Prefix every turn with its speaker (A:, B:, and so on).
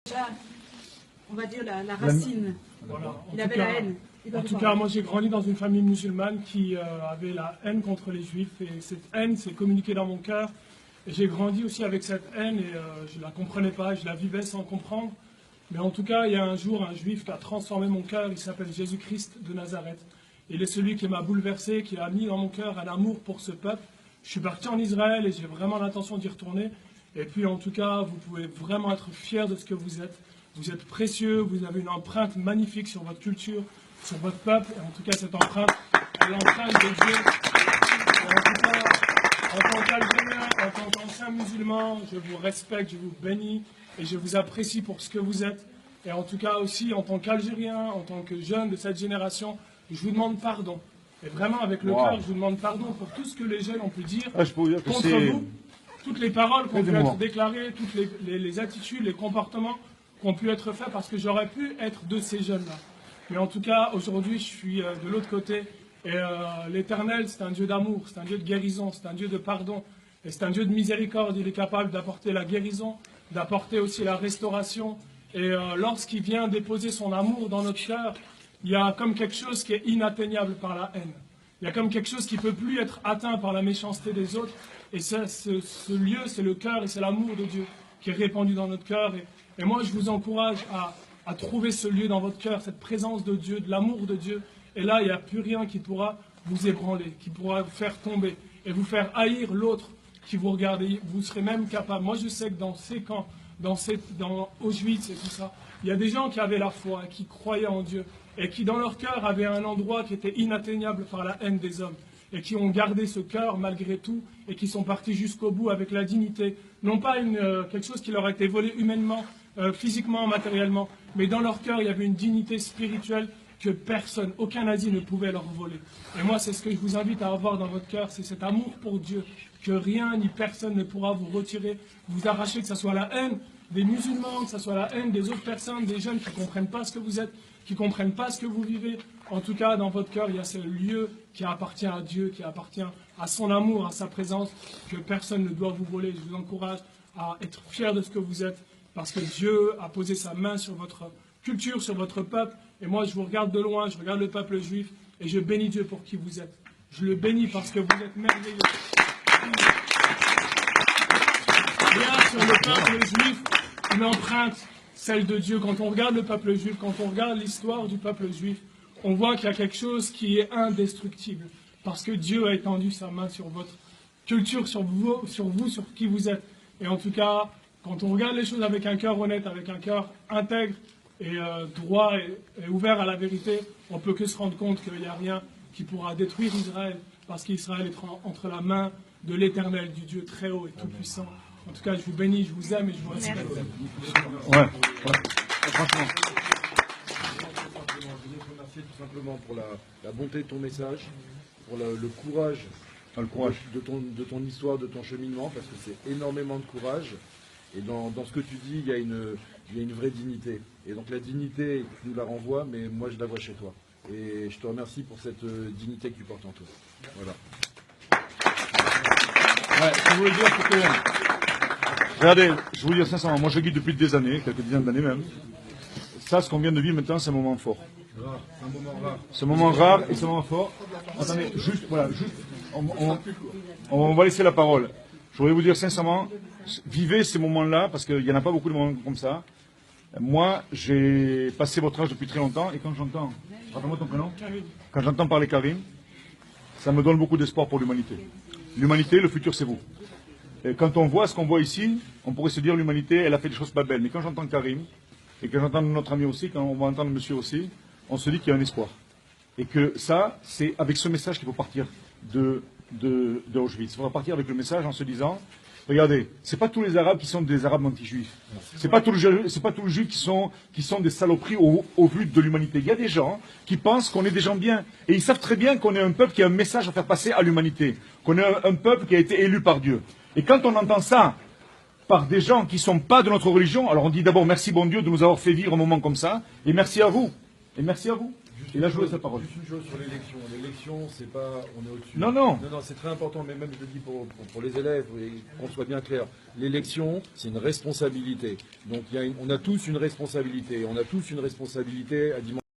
A: déjà, on va dire, la racine.
B: Voilà.
A: Il avait la haine.
B: En tout cas, moi j'ai grandi dans une famille musulmane qui avait la haine contre les juifs et cette haine s'est communiquée dans mon cœur. Et j'ai grandi aussi avec cette haine et je ne la comprenais pas, je la vivais sans comprendre. Mais en tout cas, il y a un jour un juif qui a transformé mon cœur, il s'appelle Jésus-Christ de Nazareth. Il est celui qui m'a bouleversé, qui a mis dans mon cœur un amour pour ce peuple. Je suis parti en Israël et j'ai vraiment l'intention d'y retourner. Et puis en tout cas, vous pouvez vraiment être fiers de ce que vous êtes. Vous êtes précieux, vous avez une empreinte magnifique sur votre culture, sur votre peuple. Et en tout cas, cette empreinte est l'empreinte de Dieu. Et en tout cas, en tant qu'Algérien, en tant qu'ancien musulman, je vous respecte, je vous bénis et je vous apprécie pour ce que vous êtes. Et en tout cas aussi, en tant qu'Algérien, en tant que jeune de cette génération, je vous demande pardon. Et vraiment, avec le cœur, je vous demande pardon pour tout ce que les jeunes ont pu dire contre vous. Toutes les paroles qui ont pu être déclarées, toutes les attitudes, les comportements qui ont pu être faits, parce que j'aurais pu être de ces jeunes-là. Mais en tout cas, aujourd'hui, je suis de l'autre côté. Et l'Éternel, c'est un Dieu d'amour, c'est un Dieu de guérison, c'est un Dieu de pardon. Et c'est un Dieu de miséricorde. Il est capable d'apporter la guérison, d'apporter aussi la restauration. Et lorsqu'il vient déposer son amour dans notre cœur, il y a comme quelque chose qui est inatteignable par la haine. Il y a comme quelque chose qui ne peut plus être atteint par la méchanceté des autres. Et ce lieu, c'est le cœur et c'est l'amour de Dieu qui est répandu dans notre cœur. Et moi, je vous encourage à trouver ce lieu dans votre cœur, cette présence de Dieu, de l'amour de Dieu. Et là, il n'y a plus rien qui pourra vous ébranler, qui pourra vous faire tomber et vous faire haïr l'autre qui vous regarde. Vous serez même capable. Moi, je sais que dans ces camps, dans Auschwitz et tout ça, il y a des gens qui avaient la foi, qui croyaient en Dieu et qui, dans leur cœur, avaient un endroit qui était inatteignable par la haine des hommes et qui ont gardé ce cœur malgré tout et qui sont partis jusqu'au bout avec la dignité. Non pas quelque chose qui leur a été volé humainement, physiquement, matériellement, mais dans leur cœur, il y avait une dignité spirituelle que personne, aucun nazi ne pouvait leur voler. Et moi, c'est ce que je vous invite à avoir dans votre cœur, c'est cet amour pour Dieu, que rien ni personne ne pourra vous retirer, vous arracher, que ce soit la haine des musulmans, que ce soit la haine des autres personnes, des jeunes qui ne comprennent pas ce que vous êtes, qui ne comprennent pas ce que vous vivez. En tout cas, dans votre cœur, il y a ce lieu qui appartient à Dieu, qui appartient à son amour, à sa présence, que personne ne doit vous voler. Je vous encourage à être fiers de ce que vous êtes, parce que Dieu a posé sa main sur votre culture, sur votre peuple. Et moi, je vous regarde de loin, je regarde le peuple juif, et je bénis Dieu pour qui vous êtes. Je le bénis parce que vous êtes merveilleux. Il y a sur le peuple juif une empreinte, celle de Dieu. Quand on regarde le peuple juif, quand on regarde l'histoire du peuple juif, on voit qu'il y a quelque chose qui est indestructible. Parce que Dieu a étendu sa main sur votre culture, sur vous, sur qui vous êtes. Et en tout cas, quand on regarde les choses avec un cœur honnête, avec un cœur intègre, et droit et ouvert à la vérité, on ne peut que se rendre compte qu'il n'y a rien qui pourra détruire Israël, parce qu'Israël est entre la main de l'Éternel, du Dieu très haut et tout-puissant. En tout cas, je vous bénis, je vous aime et je vous respecte.
C: Ouais. Franchement.
D: Je voulais te remercier tout simplement pour la bonté de ton message, pour le courage, de ton histoire, de ton cheminement, parce que c'est énormément de courage. Et dans ce que tu dis, il y a une vraie dignité. Et donc la dignité, tu nous la renvoies, mais moi je la vois chez toi. Et je te remercie pour cette dignité que tu portes en toi. Voilà.
C: Ouais, ce que je voulais dire, c'est que... Regardez, je vous dis sincèrement, moi je guide depuis des années, quelques dizaines d'années même. Ça, ce qu'on vient de vivre maintenant, c'est un moment fort.
D: C'est un moment rare.
C: C'est un moment rare et c'est un moment fort. Attendez, on va laisser la parole. Je voudrais vous dire sincèrement, vivez ces moments-là, parce qu'il n'y en a pas beaucoup de moments comme ça. Moi, j'ai passé votre âge depuis très longtemps, et quand j'entends, rappelle-moi ton prénom, quand j'entends parler Karim, ça me donne beaucoup d'espoir pour l'humanité. L'humanité, le futur, c'est vous. Et quand on voit ce qu'on voit ici, on pourrait se dire l'humanité, elle a fait des choses pas belles. Mais quand j'entends Karim, et que j'entends notre ami aussi, quand on va entendre monsieur aussi, on se dit qu'il y a un espoir. Et que ça, c'est avec ce message qu'il faut partir de Auschwitz. Il faut partir avec le message en se disant, regardez, c'est pas tous les Arabes qui sont des Arabes anti-juifs. C'est pas tous les Juifs qui sont des saloperies au vu de l'humanité. Il y a des gens qui pensent qu'on est des gens bien. Et ils savent très bien qu'on est un peuple qui a un message à faire passer à l'humanité. Qu'on est un peuple qui a été élu par Dieu. Et quand on entend ça par des gens qui ne sont pas de notre religion, alors on dit d'abord merci bon Dieu de nous avoir fait vivre un moment comme ça. Et merci à vous. Et merci à vous. Il a joué sa parole.
D: Juste une chose sur l'élection. L'élection, c'est pas, on est au-dessus.
C: Non, non.
D: Non, c'est très important, mais même je le dis pour les élèves, et qu'on soit bien clair. L'élection, c'est une responsabilité. Donc on a tous une responsabilité. On a tous une responsabilité à dimension.